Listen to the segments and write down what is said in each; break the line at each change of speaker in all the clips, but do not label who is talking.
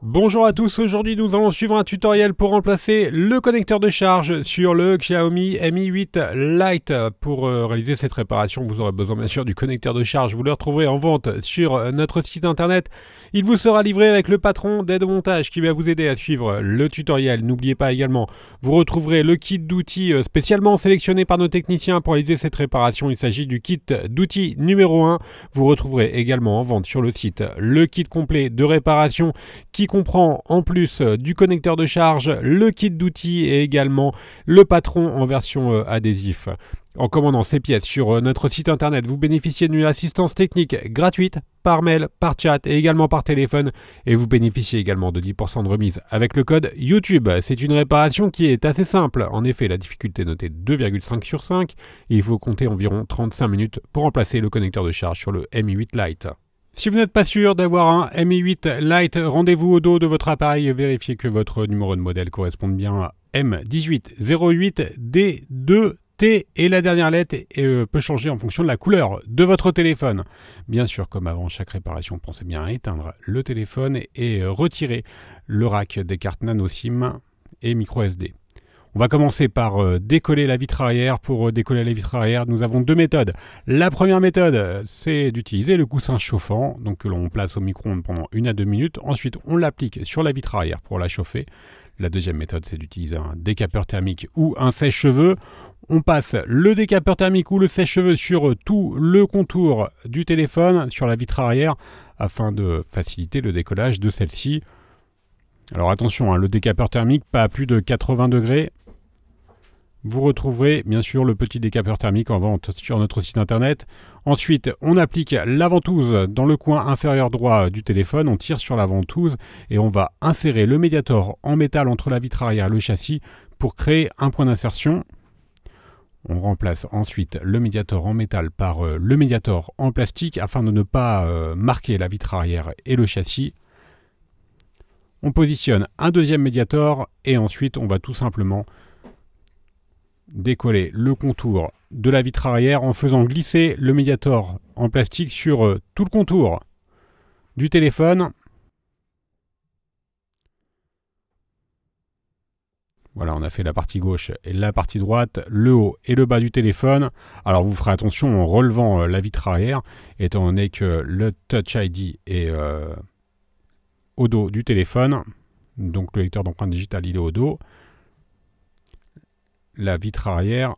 Bonjour à tous, aujourd'hui nous allons suivre un tutoriel pour remplacer le connecteur de charge sur le Xiaomi Mi 8 Lite. Pour réaliser cette réparation, vous aurez besoin bien sûr du connecteur de charge. Vous le retrouverez en vente sur notre site internet. Il vous sera livré avec le patron d'aide au montage qui va vous aider à suivre le tutoriel. N'oubliez pas également, vous retrouverez le kit d'outils spécialement sélectionné par nos techniciens pour réaliser cette réparation. Il s'agit du kit d'outils numéro 1. Vous retrouverez également en vente sur le site le kit complet de réparation qui comprend en plus du connecteur de charge, le kit d'outils et également le patron en version adhésif. En commandant ces pièces sur notre site internet, vous bénéficiez d'une assistance technique gratuite par mail, par chat et également par téléphone. Et vous bénéficiez également de 10% de remise avec le code YouTube. C'est une réparation qui est assez simple. En effet, la difficulté est notée 2,5 sur 5. Et il faut compter environ 35 minutes pour remplacer le connecteur de charge sur le Mi 8 Lite. Si vous n'êtes pas sûr d'avoir un Mi 8 Lite, rendez-vous au dos de votre appareil et vérifiez que votre numéro de modèle corresponde bien à M1808D2T et la dernière lettre peut changer en fonction de la couleur de votre téléphone. Bien sûr, comme avant chaque réparation, pensez bien à éteindre le téléphone et retirer le rack des cartes nano SIM et micro SD. On va commencer par décoller la vitre arrière. Pour décoller la vitre arrière, nous avons deux méthodes. La première méthode, c'est d'utiliser le coussin chauffant, donc que l'on place au micro-ondes pendant 1 à 2 minutes. Ensuite, on l'applique sur la vitre arrière pour la chauffer. La deuxième méthode, c'est d'utiliser un décapeur thermique ou un sèche-cheveux. On passe le décapeur thermique ou le sèche-cheveux sur tout le contour du téléphone, sur la vitre arrière, afin de faciliter le décollage de celle-ci. Alors attention, le décapeur thermique, pas à plus de 80 degrés. Vous retrouverez bien sûr le petit décapeur thermique en vente sur notre site internet. Ensuite, on applique la ventouse dans le coin inférieur droit du téléphone. On tire sur la ventouse et on va insérer le médiator en métal entre la vitre arrière et le châssis pour créer un point d'insertion. On remplace ensuite le médiator en métal par le médiator en plastique afin de ne pas marquer la vitre arrière et le châssis. On positionne un deuxième médiator et ensuite on va tout simplement décoller le contour de la vitre arrière en faisant glisser le médiator en plastique sur tout le contour du téléphone. Voilà, on a fait la partie gauche et la partie droite, le haut et le bas du téléphone. Alors vous ferez attention en relevant la vitre arrière, étant donné que le Touch ID est au dos du téléphone. Donc le lecteur d'empreinte digitale, il est au dos. La vitre arrière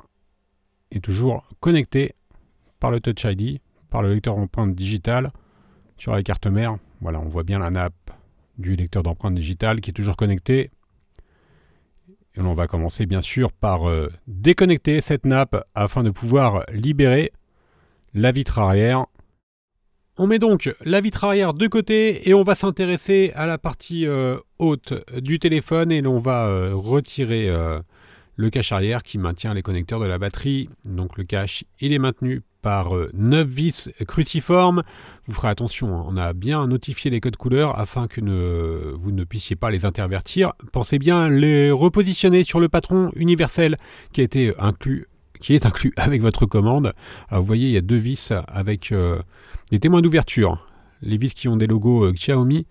est toujours connectée par le Touch ID, par le lecteur d'empreinte digitale sur la carte mère. Voilà, on voit bien la nappe du lecteur d'empreinte digitale qui est toujours connectée. Et l'on va commencer bien sûr par déconnecter cette nappe afin de pouvoir libérer la vitre arrière. On met donc la vitre arrière de côté et on va s'intéresser à la partie haute du téléphone et l'on va retirer le cache arrière qui maintient les connecteurs de la batterie. Donc le cache, il est maintenu par 9 vis cruciformes. Vous ferez attention, on a bien notifié les codes couleurs afin que vous ne puissiez pas les intervertir. Pensez bien les repositionner sur le patron universel qui est inclus avec votre commande. Alors vous voyez, il y a deux vis avec des témoins d'ouverture. Les vis qui ont des logos Xiaomi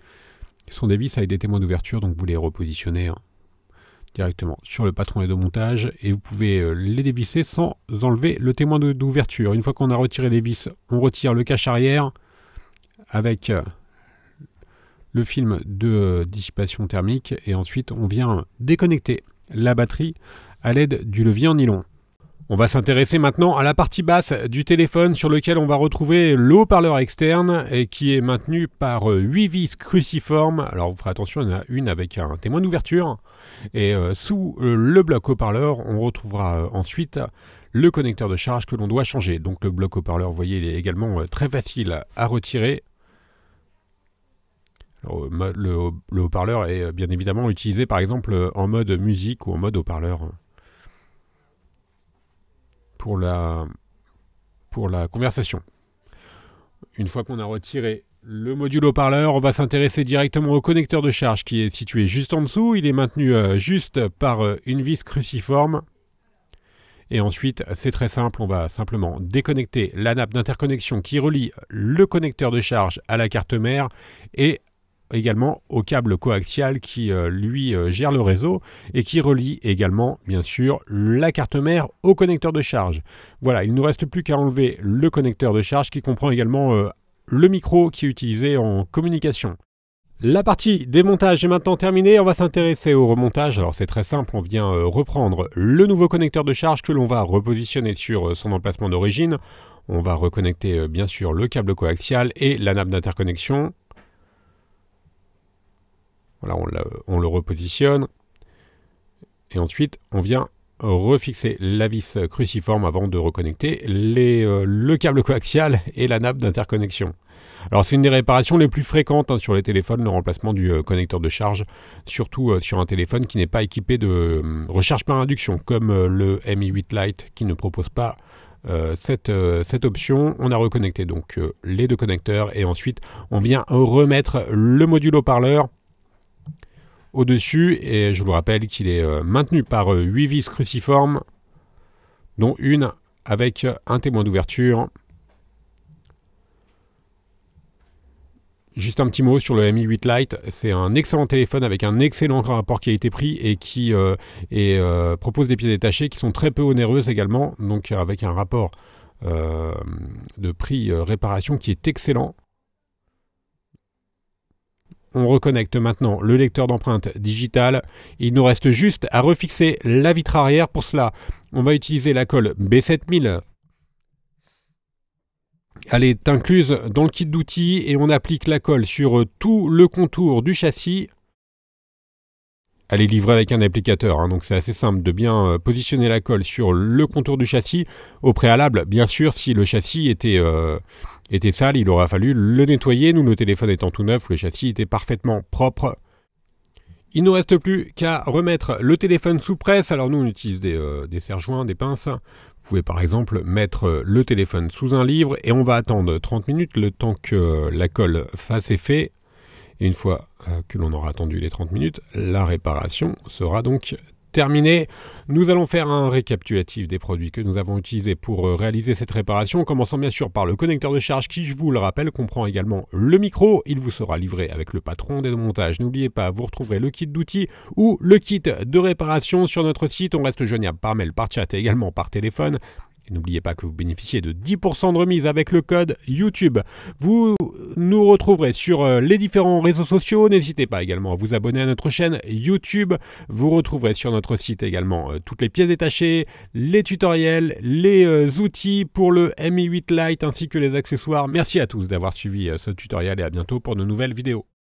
sont des vis avec des témoins d'ouverture, donc vous les repositionnez directement sur le patron de montage et vous pouvez les dévisser sans enlever le témoin d'ouverture. Une fois qu'on a retiré les vis, on retire le cache arrière avec le film de dissipation thermique et ensuite on vient déconnecter la batterie à l'aide du levier en nylon. On va s'intéresser maintenant à la partie basse du téléphone sur lequel on va retrouver le haut-parleur externe et qui est maintenu par 8 vis cruciformes. Alors vous ferez attention, il y en a une avec un témoin d'ouverture. Et sous le bloc haut-parleur, on retrouvera ensuite le connecteur de charge que l'on doit changer. Donc le bloc haut-parleur, vous voyez, il est également très facile à retirer. Alors, le haut-parleur est bien évidemment utilisé par exemple en mode musique ou en mode haut-parleur. Pour la conversation. Une fois qu'on a retiré le module haut-parleur, on va s'intéresser directement au connecteur de charge qui est situé juste en dessous. Il est maintenu juste par une vis cruciforme. Et ensuite, c'est très simple, on va simplement déconnecter la nappe d'interconnexion qui relie le connecteur de charge à la carte mère et également au câble coaxial qui lui gère le réseau et qui relie également bien sûr la carte mère au connecteur de charge. Voilà, il ne nous reste plus qu'à enlever le connecteur de charge qui comprend également le micro qui est utilisé en communication. La partie démontage est maintenant terminée, on va s'intéresser au remontage. Alors c'est très simple, on vient reprendre le nouveau connecteur de charge que l'on va repositionner sur son emplacement d'origine. On va reconnecter bien sûr le câble coaxial et la nappe d'interconnexion. Voilà, on le repositionne. Et ensuite, on vient refixer la vis cruciforme avant de reconnecter le câble coaxial et la nappe d'interconnexion. Alors c'est une des réparations les plus fréquentes sur les téléphones, le remplacement du connecteur de charge, surtout sur un téléphone qui n'est pas équipé de recharge par induction, comme le Mi 8 Lite qui ne propose pas cette option. On a reconnecté donc les deux connecteurs et ensuite on vient remettre le module haut-parleur au-dessus et je vous rappelle qu'il est maintenu par 8 vis cruciformes, dont une avec un témoin d'ouverture. Juste un petit mot sur le Mi 8 Lite, c'est un excellent téléphone avec un excellent rapport qualité-prix et qui propose des pièces détachées qui sont très peu onéreuses également, donc avec un rapport de prix-réparation qui est excellent. On reconnecte maintenant le lecteur d'empreintes digitales. Il nous reste juste à refixer la vitre arrière. Pour cela, on va utiliser la colle B7000. Elle est incluse dans le kit d'outils et on applique la colle sur tout le contour du châssis. Elle est livrée avec un applicateur, donc c'est assez simple de bien positionner la colle sur le contour du châssis. Au préalable, bien sûr, si le châssis était sale, il aura fallu le nettoyer. Nous, le téléphone étant tout neuf, le châssis était parfaitement propre. Il ne nous reste plus qu'à remettre le téléphone sous presse. Alors nous, on utilise des serre-joints, des pinces. Vous pouvez par exemple mettre le téléphone sous un livre et on va attendre 30 minutes le temps que la colle fasse effet. Et une fois que l'on aura attendu les 30 minutes, la réparation sera donc terminée. Nous allons faire un récapitulatif des produits que nous avons utilisés pour réaliser cette réparation, en commençant bien sûr par le connecteur de charge qui, je vous le rappelle, comprend également le micro. Il vous sera livré avec le patron des montages. N'oubliez pas, vous retrouverez le kit d'outils ou le kit de réparation sur notre site. On reste joignable par mail, par chat et également par téléphone. N'oubliez pas que vous bénéficiez de 10% de remise avec le code YouTube. Vous nous retrouverez sur les différents réseaux sociaux. N'hésitez pas également à vous abonner à notre chaîne YouTube. Vous retrouverez sur notre site également toutes les pièces détachées, les tutoriels, les outils pour le Mi 8 Lite ainsi que les accessoires. Merci à tous d'avoir suivi ce tutoriel et à bientôt pour de nouvelles vidéos.